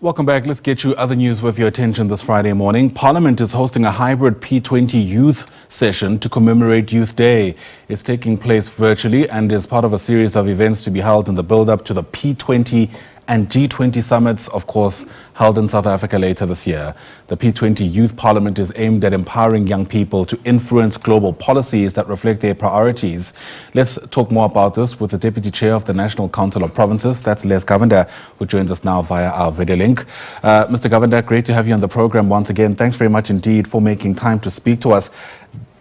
Welcome back. Let's get you other news with your attention this Friday morning. Parliament is hosting a hybrid P20 Youth session to commemorate Youth Day. It's taking place virtually and is part of a series of events to be held in the build-up to the P20 and G20 summits, of course, held in South Africa later this year. The P20 Youth Parliament is aimed at empowering young people to influence global policies that reflect their priorities. Let's talk more about this with the Deputy Chair of the National Council of Provinces, that's Govender, who joins us now via our video link. Mr. Govender, great to have you on the program once again. Thanks very much indeed for making time to speak to us.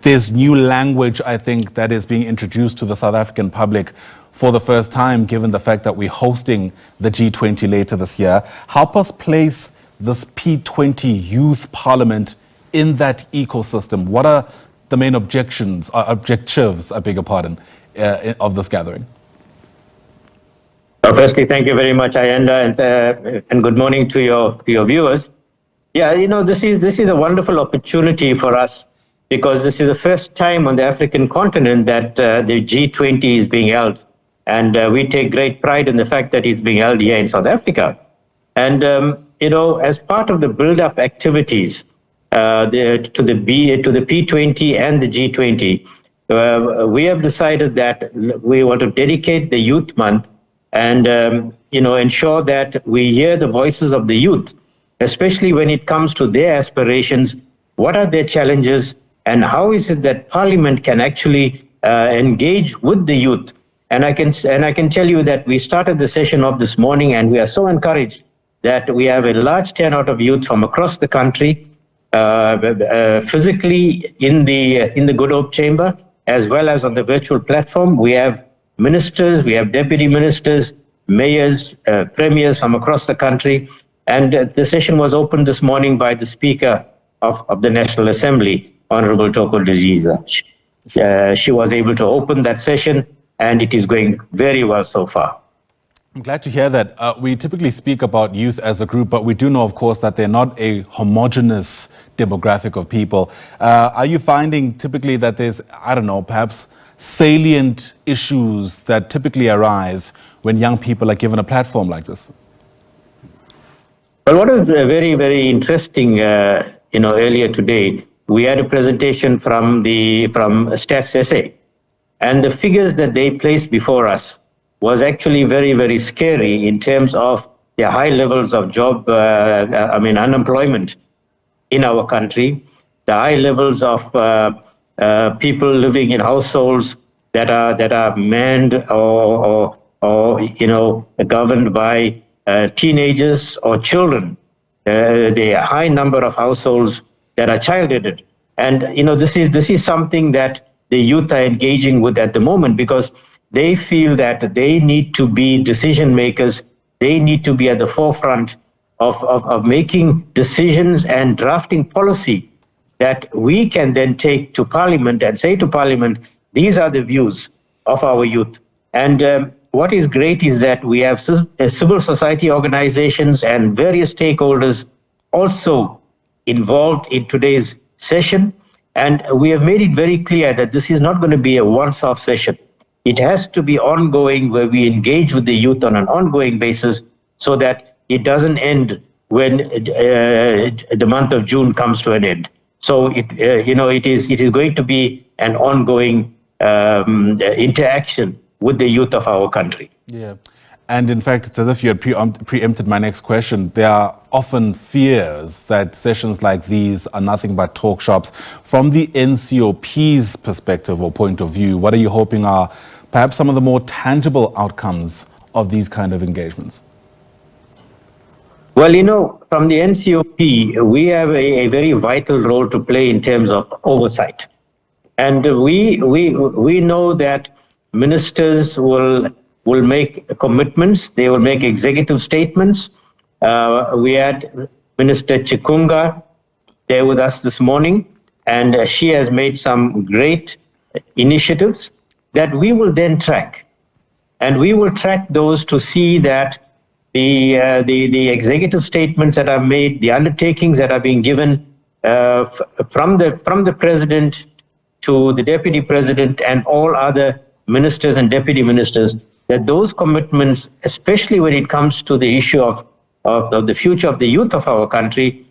There's new language, I think, that is being introduced to the South African public for the first time, given the fact that we're hosting the G20 later this year. Help us place this P20 Youth Parliament in that ecosystem. What are the main objectives, of this gathering? Firstly, thank you very much, Ayanda, and good morning to your viewers. Yeah, you know, this is a wonderful opportunity for us, because this is the first time on the African continent that the G20 is being held. And we take great pride in the fact that it's being held here in South Africa. And, you know, as part of the build-up activities to the P20 and the G20, we have decided that we want to dedicate the Youth Month and, you know, ensure that we hear the voices of the youth, especially when it comes to their aspirations. What are their challenges, and how is it that Parliament can actually engage with the youth? And I can tell you that we started the session off this morning, and we are so encouraged that we have a large turnout of youth from across the country, physically in the Good Hope Chamber, as well as on the virtual platform. We have ministers, we have deputy ministers, mayors, premiers from across the country. And the session was opened this morning by the Speaker of the National Assembly, Honorable Toko Diziza. She was able to open that session, and it is going very well so far. I'm glad to hear that. We typically speak about youth as a group, but we do know, of course, that they're not a homogenous demographic of people. Are you finding typically that there's, I don't know, perhaps salient issues that typically arise when young people are given a platform like this? Well, what is very, very interesting, you know, earlier today, we had a presentation from Stats SA, and the figures that they placed before us was actually very, very scary in terms of the high levels of unemployment in our country, the high levels of people living in households that are manned or you know, governed by teenagers or children, the high number of households that are child-headed. And, you know, this is something that the youth are engaging with at the moment, because they feel that they need to be decision makers. They need to be at the forefront of making decisions and drafting policy that we can then take to Parliament and say to Parliament, these are the views of our youth. And what is great is that we have civil society organizations and various stakeholders also involved in today's session. And we have made it very clear that this is not going to be a once-off session. It has to be ongoing, where we engage with the youth on an ongoing basis, so that it doesn't end when the month of June comes to an end. So you know, it is going to be an ongoing interaction with the youth of our country. Yeah. And in fact, it's as if you had preempted my next question. There are often fears that sessions like these are nothing but talk shops. From the NCOP's perspective or point of view, what are you hoping are perhaps some of the more tangible outcomes of these kind of engagements? Well, you know, from the NCOP, we have a very vital role to play in terms of oversight. And we know that ministers will make commitments, they will make executive statements. We had Minister Chikunga there with us this morning, and she has made some great initiatives that we will then track. And we will track those to see that the executive statements that are made, the undertakings that are being given from the president to the deputy president and all other ministers and deputy ministers, that those commitments, especially when it comes to the issue of of the future of the youth of our country,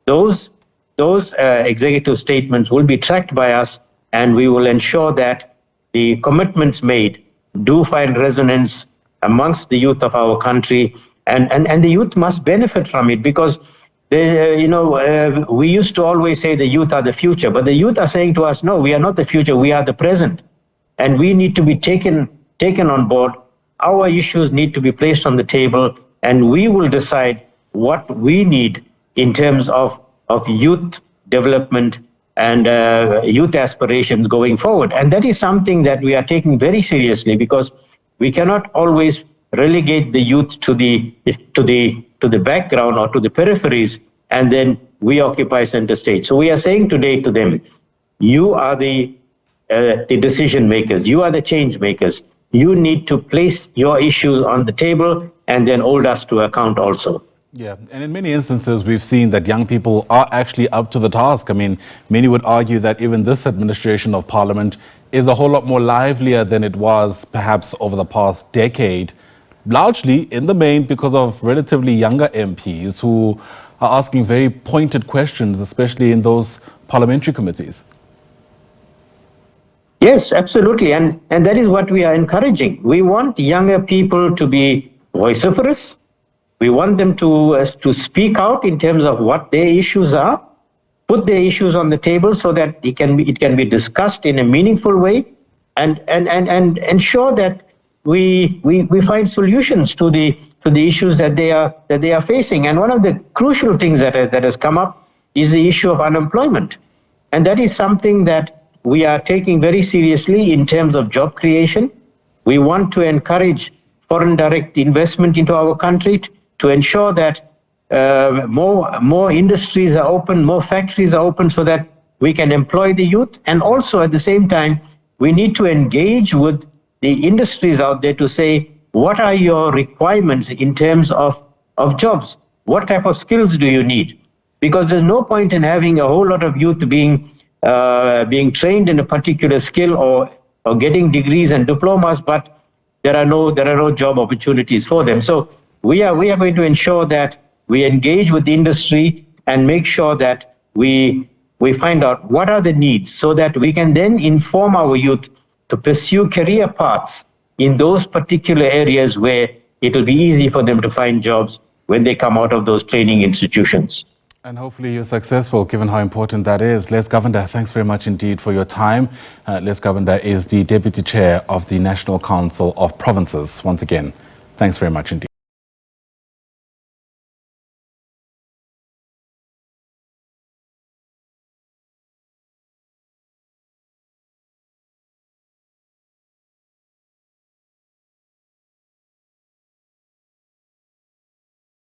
those executive statements will be tracked by us, and we will ensure that the commitments made do find resonance amongst the youth of our country, and the youth must benefit from it, because we used to always say the youth are the future, but the youth are saying to us, no, we are not the future, we are the present, and we need to be taken on board. Our issues need to be placed on the table, and we will decide what we need in terms of youth development and youth aspirations going forward. And that is something that we are taking very seriously, because we cannot always relegate the youth to the background or to the peripheries, and then we occupy center stage. So we are saying today to them, you are the decision makers, you are the change makers. You need to place your issues on the table and then hold us to account also. Yeah, and in many instances, we've seen that young people are actually up to the task. I mean, many would argue that even this administration of Parliament is a whole lot more livelier than it was perhaps over the past decade, largely in the main because of relatively younger MPs who are asking very pointed questions, especially in those parliamentary committees. Yes, absolutely. And that is what we are encouraging. We want younger people to be vociferous. We want them to speak out in terms of what their issues are, put their issues on the table so that it can be discussed in a meaningful way, and ensure that we find solutions to the issues that they are facing. And one of the crucial things that has come up is the issue of unemployment. And that is something that we are taking very seriously in terms of job creation. We want to encourage foreign direct investment into our country to ensure that more industries are open, more factories are open, so that we can employ the youth. And also at the same time, we need to engage with the industries out there to say, what are your requirements in terms of jobs? What type of skills do you need? Because there's no point in having a whole lot of youth being trained in a particular skill or getting degrees and diplomas, but there are no job opportunities for them. So we are going to ensure that we engage with the industry and make sure that we find out what are the needs, so that we can then inform our youth to pursue career paths in those particular areas where it will be easy for them to find jobs when they come out of those training institutions. And hopefully you're successful, given how important that is. Les Govender, thanks very much indeed for your time. Les Govender is the Deputy Chair of the National Council of Provinces. Once again, thanks very much indeed.